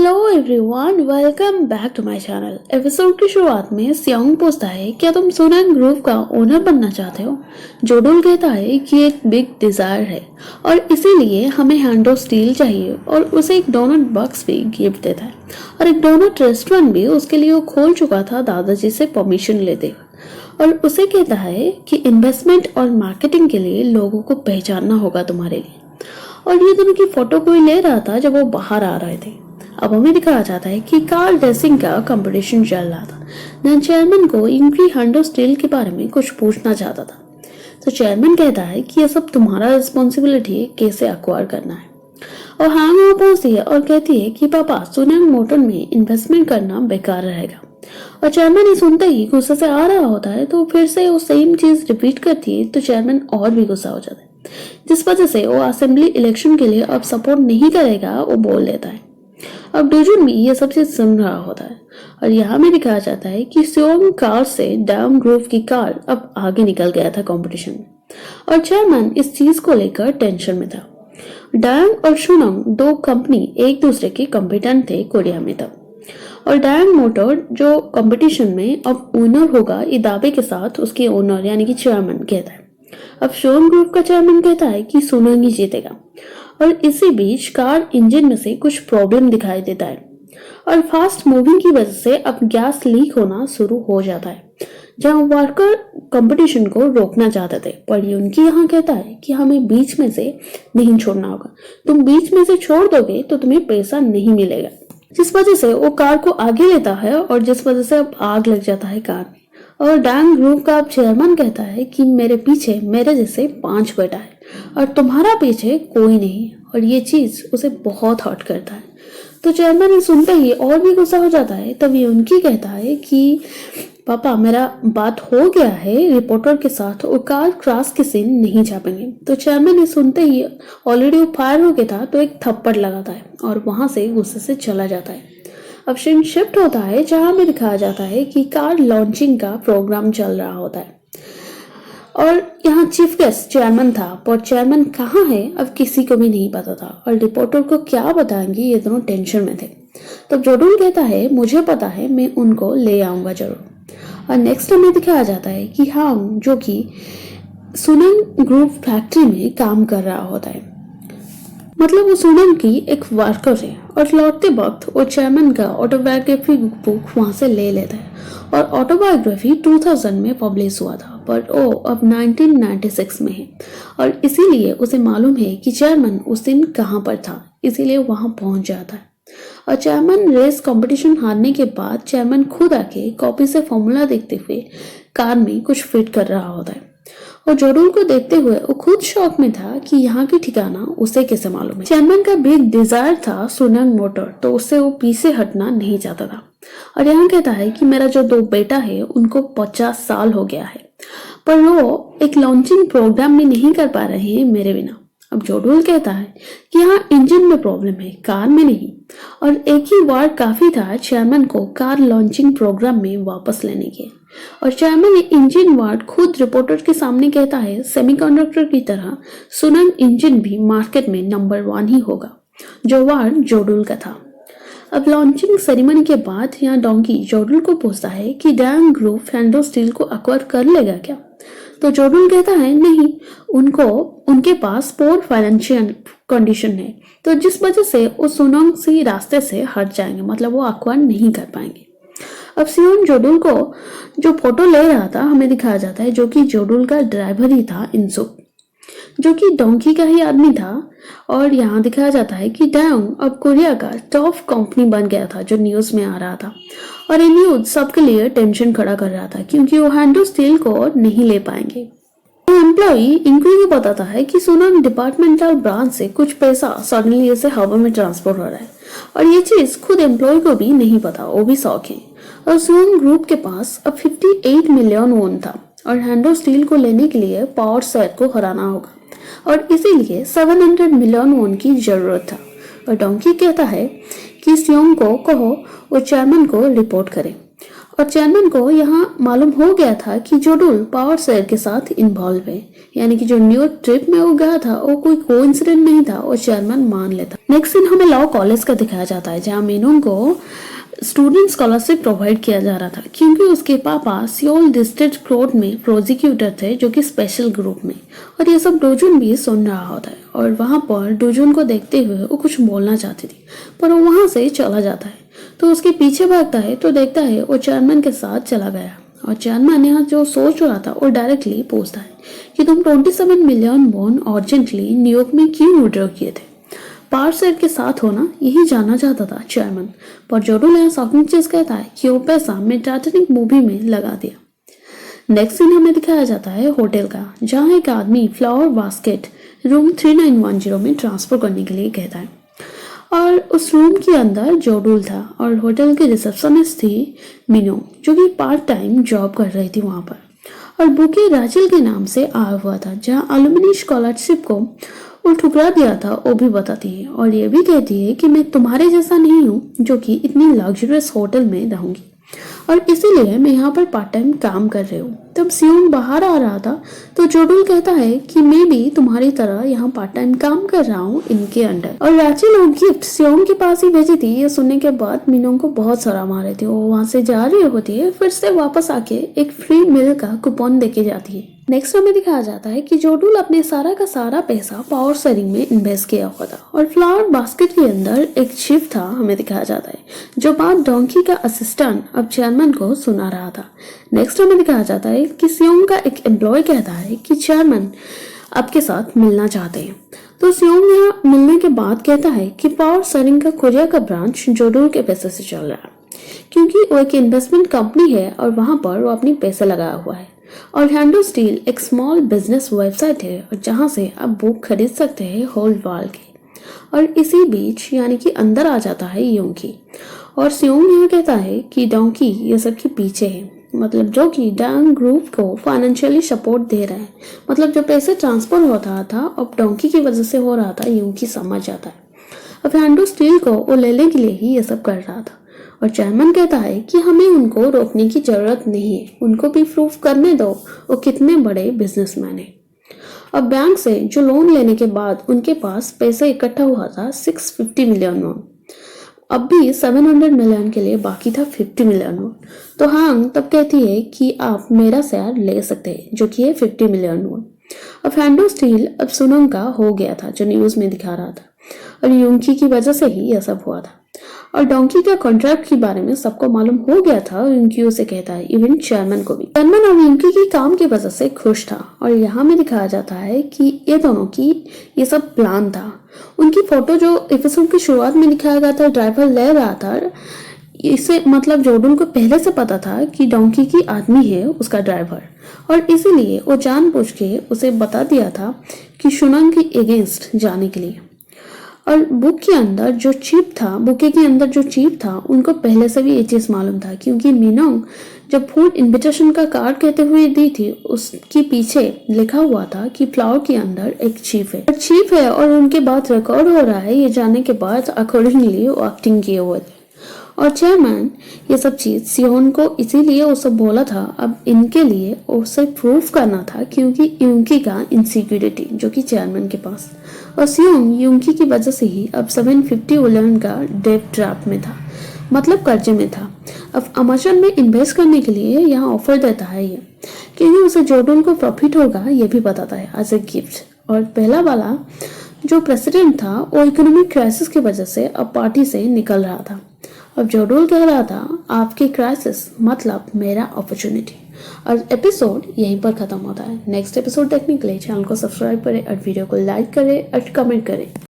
Hello everyone, welcome back to my channel. Episode की शुरुआत में सियोंग पूछता है क्या तुम सुनंग ग्रुप का ओनर बनना चाहते हो। जोडुल कहता है कि एक बिग डिजायर है और इसीलिए हमें हैंडो स्टील चाहिए और उसे एक डोनट बॉक्स भी गिफ्ट देता है और एक डोनट रेस्टोरेंट भी उसके लिए वो खोल चुका था दादाजी से परमिशन लेते और उसे कहता है कि इन्वेस्टमेंट और मार्केटिंग के लिए लोगों को पहचानना होगा तुम्हारे लिए। और ये दोनों की फोटो कोई ले रहा था जब वो बाहर आ रहे थे। अब हमें दिखाया जाता है कि कार रेसिंग का कंपटीशन चल रहा था। देन चेयरमैन को इंक्री हैंडो स्टील के बारे में कुछ पूछना चाहता था। तो चेयरमैन कहता है कि यह सब तुम्हारा रिस्पॉन्सिबिलिटी है, कैसे अक्वायर करना है। और हाँ वो पहुंचती है और कहती है कि पापा सुनंग मोटर में इन्वेस्टमेंट करना बेकार रहेगा। और चेयरमैन ये सुनते ही गुस्से से आ रहा होता है तो फिर से वो सेम चीज रिपीट करती है तो चेयरमैन और भी गुस्सा हो जाता है, जिस वजह से वो असेंबली इलेक्शन के लिए अब सपोर्ट नहीं करेगा वो बोल देता है। अब डोजुन भी ये सब चीज सुन रहा होता है और यहाँ में दिखाया जाता है कि सियोंग कार से डैम ग्रोव की कार अब आगे निकल गया था कंपटीशन में और चेयरमैन इस चीज को लेकर टेंशन में था। डैंग और शुनंग दो कंपनी एक दूसरे के कॉम्पिटेंट थे कोरिया में तब। और डैंग मोटर जो कंपटीशन में अब ओनर होगा ये दावे के साथ उसके ओनर यानी कि चेयरमैन कहता है। अब शोन ग्रुप का चेयरमैन कहता है कि सुनंग ही जीतेगा और इसी बीच कार इंजन में से कुछ प्रॉब्लम दिखाई देता है और फास्ट मूविंग की वजह से अब गैस लीक होना शुरू हो जाता है। जहां वर्कर कंपटीशन को रोकना चाहते थे पर उनकी यहाँ कहता है कि हमें बीच में से नहीं छोड़ना होगा, तुम बीच में से छोड़ दोगे तो तुम्हें पैसा नहीं मिलेगा। जिस वजह से वो कार को आगे लेता है और जिस वजह से अब आग लग जाता है कार में। और डैंग ग्रुप का चेयरमैन कहता है कि मेरे पीछे मेरे जैसे 5 बेटा है और तुम्हारा पीछे कोई नहीं। और ये चीज उसे बहुत हर्ट करता है। तो चेयरमैन ये सुनते ही और भी गुस्सा हो जाता है। तभी उनकी कहता है कि पापा मेरा बात हो गया है रिपोर्टर के साथ और कार क्रैश के सीन नहीं छापेंगे। तो चेयरमैन ये सुनते ही ऑलरेडी वो फायर हो गया था तो एक थप्पड़ लगाता है और वहां से गुस्से से चला जाता है। अब सीन शिफ्ट होता है जहां में दिखाया जाता है कि कार लॉन्चिंग का प्रोग्राम चल रहा होता है और यहाँ चीफ गेस्ट चेयरमैन था पर चेयरमैन कहाँ है अब किसी को भी नहीं पता था और रिपोर्टर को क्या बताएंगे ये दोनों टेंशन में थे। तो जोडुल कहता है मुझे पता है मैं उनको ले आऊंगा जरूर। और नेक्स्ट हमें दिखाया जाता है कि हांग जो कि सुनंग ग्रुप फैक्ट्री में काम कर रहा होता है, मतलब वो सुनंग की एक वर्कर है और लौटते वक्त वो चेयरमैन का ऑटोबायोग्राफी बुक वहां से ले लेता है और ऑटोबायोग्राफी 2000 में पब्लिश हुआ था पर वो अब 1996 में है और इसीलिए उसे मालूम है कि चेयरमैन उस दिन कहाँ पर था, इसीलिए वहां पहुंच जाता है। और चेयरमैन रेस कंपटीशन हारने के बाद चेयरमैन खुद आके कॉपी से फॉर्मूला देखते हुए कार में कुछ फिट कर रहा होता है और जोडुल को देखते हुए वो खुद शॉक में था कि यहाँ की ठिकाना उसे कैसे मालूम है। चेयरमैन का बिग डिजायर था सुनंग मोटर तो उससे वो पीछे हटना नहीं चाहता था और यहाँ कहता है कि मेरा जो 2 बेटा है उनको 50 साल हो गया है पर वो एक लॉन्चिंग प्रोग्राम में नहीं कर पा रहे हैं मेरे बिना। अब जोडुल कहता है कि यहाँ इंजन में प्रॉब्लम है कार में नहीं और एक ही वार काफी था चेयरमैन को कार लॉन्चिंग प्रोग्राम में वापस लेने के। और चेयरमैन इंजन वार्ड खुद रिपोर्टर के सामने कहता है सेमीकंडक्टर की तरह सुनंग इंजन भी मार्केट में नंबर 1 ही होगा, जो वार्ड जोडुल का था। अब लॉन्चिंग सेरेमनी के बाद यहाँ डोंकी जोडुल को पूछता है कि डैंग ग्रुप हैंडो स्टील को अक्वायर कर लेगा क्या। तो जोडुल कहता है नहीं, उनके पास पोर फाइनेंशियल कंडीशन है तो जिस वजह से वो सुनंग से रास्ते से हट जाएंगे, मतलब वो अक्वायर नहीं कर पाएंगे। अब सियोन जोडुल को जो फोटो ले रहा था हमें दिखाया जाता है जो कि जोडुल का ड्राइवर ही था इंसुक, जो कि डोंकी का ही आदमी था। और यहाँ दिखाया जाता है कि डैंग अब कोरिया का टॉप कंपनी बन गया था जो न्यूज में आ रहा था और ये न्यूज सबके लिए टेंशन खड़ा कर रहा था क्योंकि वो हैंडो स्टील को नहीं ले पाएंगे। एम्प्लॉई इंक्री को बताता है कि सुनंग डिपार्टमेंटल ब्रांच से कुछ पैसा सडनली ऐसे हवा में ट्रांसफर हो रहा है और ये चीज खुद एम्प्लॉय को भी नहीं पता, वो भी शौक है। और सुनंग ग्रुप के पास अब 58 मिलियन वोन था और हैंडो स्टील को लेने के लिए पावर सेट को हराना होगा और इसीलिए 700 मिलियन वोन की जरूरत था। और डोंकी कहता है कि सियोंग को कहो वो चेयरमैन को रिपोर्ट करे और चेयरमैन को यहाँ मालूम हो गया था कि जोडुल पावर शेयर के साथ इन्वॉल्व है, यानी कि जो न्यू ट्रिप में वो गया था वो कोई कोइंसिडेंट नहीं था और चेयरमैन मान लेता। नेक्स्ट सीन हमें लॉ कॉलेज का दिखाया जाता है, जहाँ मीनोंग को स्टूडेंट स्कॉलरशिप प्रोवाइड किया जा रहा था क्योंकि उसके पापा सियोल डिस्ट्रिक्ट कोर्ट में प्रोसिक्यूटर थे, जो कि स्पेशल ग्रुप में। और ये सब डोजुन भी सुन रहा होता है और वहाँ पर डोजुन को देखते हुए वो कुछ बोलना चाहती थी, पर वो वहाँ से चला जाता है। तो उसके पीछे भागता है तो देखता है वो चेयरमैन के साथ चला गया और चेयरमैन यहाँ जो सोच रहा था वो डायरेक्टली पूछता है कि तुम 27 मिलियन वॉन अर्जेंटली न्यूयॉर्क में क्यों विड्रॉ किए थे। पावर शेयर के साथ होना यही जानना चाहता था चेयरमैन, पर जोडुल यहाँ शॉकिंग चीज कहता है कि वो पैसा मैं टाइटैनिक मूवी में लगा दिया। नेक्स्ट सीन हमें दिखाया जाता है होटल का, जहाँ एक आदमी फ्लावर बास्केट रूम 3910 में ट्रांसफर करने के लिए कहता है और उस रूम के अंदर जोडुल था और होटल की रिसेप्शनिस्ट थी मीनो, जो कि पार्ट टाइम जॉब कर रही थी वहाँ पर। और बुके राजिल के नाम से आया हुआ था, जहाँ अलुमिनी स्कॉलरशिप को वो ठुकरा दिया था वो भी बताती है और ये भी कहती है कि मैं तुम्हारे जैसा नहीं हूँ जो कि इतनी लग्जरियस होटल में रहूंगी और इसीलिए मैं यहाँ पर पार्ट टाइम काम कर रही हूँ। तब सियोंग बाहर आ रहा था तो जोडुल कहता है कि मैं भी तुम्हारी तरह यहाँ पार्ट टाइम काम कर रहा हूँ इनके अंडर। और राचिल वो गिफ्ट सियोंग के पास ही भेजी थी। ये सुनने के बाद मीनोंग को बहुत शर्म आ रही थी। वो वहाँ से जा रही होती है, फिर से वापस आके एक फ्री मील का कूपन देके जाती है। नेक्स्ट हमें दिखाया जाता है कि जोडुल अपने सारा का सारा पैसा पावर शेयरिंग में इन्वेस्ट किया हुआ था और फ्लावर बास्केट के अंदर एक शिप था हमें दिखाया जाता है, जो बात डोंकी का असिस्टेंट अब चेयरमैन को सुना रहा था। नेक्स्ट हमें दिखाया जाता है कि सियोंग का एक एम्प्लॉय कहता है कि चेयरमैन आपके साथ मिलना चाहते हैं। तो सियोंग यहाँ मिलने के बाद कहता है कि पावर शेयरिंग का कोरिया का ब्रांच जोडुल के पैसे से चल रहा है, क्योंकि वो एक इन्वेस्टमेंट कंपनी है और वहां पर वो अपनी पैसे लगाया हुआ है। और हैंडो स्टील एक स्मॉल बिजनेस वेबसाइट है और जहां से आप बुक खरीद सकते हैं होल वर्ल्ड की। और इसी बीच यानी कि अंदर आ जाता है योंकी और सियोंग यहाँ कहता है कि डोंकी ये सब के पीछे है, मतलब जो कि डैंग ग्रुप को फाइनेंशियली सपोर्ट दे रहा है, मतलब जो पैसे ट्रांसफर हो रहा था अब डोंकी की वजह से हो रहा था। योंकी समझ जाता है अब हैंडो स्टील को वो लेने के लिए ही ये सब कर रहा था। और चेयरमैन कहता है कि हमें उनको रोकने की जरूरत नहीं है, उनको भी प्रूफ करने दो वो कितने बड़े बिजनेसमैन है। अब बैंक से जो लोन लेने के बाद उनके पास पैसा इकट्ठा हुआ था 650 मिलियन वॉन, अब भी 700 मिलियन के लिए बाकी था 50 मिलियन वॉन। तो हांग तब कहती है कि आप मेरा शेयर ले सकते हैं, जो कि है 50 मिलियन वॉन। अब हैंडो स्टील अब सुनंग का हो गया था, जो न्यूज में दिखा रहा था, और योंकी की वजह से ही यह सब हुआ था। और डोंकी का कॉन्ट्रैक्ट के बारे में सबको मालूम हो गया था और योंकी उसे कहता है, इवन चेयरमैन को भी। चेयरमैन और योंकी की काम की वजह से खुश था और यहाँ में दिखाया जाता है कि ये दोनों की ये सब प्लान था। उनकी फोटो जो एपिसोड की शुरुआत में दिखाया गया था ड्राइवर ले रहा था, इसे मतलब जोडुल को पहले से पता था कि डोंकी की आदमी है उसका ड्राइवर, और इसीलिए वो जानबूझ के उसे बता दिया था कि शुनंग के अगेंस्ट जाने के लिए। और बुके के अंदर जो चिप था उनको पहले से भी ये चीज मालूम था, क्योंकि मीनोंग जब फूड इनविटेशन का कार्ड कहते हुए दी थी उसके पीछे लिखा हुआ था कि फ्लावर के अंदर एक चिप है और उनके बाद रिकॉर्ड हो रहा है। ये जानने के बाद अकॉर्डिंगली वो एक्टिंग किए हुए थे। और चेयरमैन ये सब चीज सियोन को इसीलिए वो सब बोला था, अब इनके लिए उसे प्रूफ करना था, क्योंकि योंकी का इनसिक्योरिटी जो कि चेयरमैन के पास, और सियोंग योंकी की वजह से ही अब 750 मिलियन का डेट ट्रैप में था, मतलब कर्जे में था। अब अमेजन में इन्वेस्ट करने के लिए यहाँ ऑफर देता है ये, क्योंकि उसे जोडुल को प्रॉफिट होगा ये भी बताता है एज ए गिफ्ट। और पहला वाला जो प्रेसिडेंट था वो इकोनॉमिक क्राइसिस की वजह से अब पार्टी से निकल रहा था। अब जोडुल कह रहा था आपकी क्राइसिस मतलब मेरा अपॉर्चुनिटी। और एपिसोड यहीं पर खत्म होता है। नेक्स्ट एपिसोड देखने के लिए चैनल को सब्सक्राइब करें और वीडियो को लाइक करें और कमेंट करें।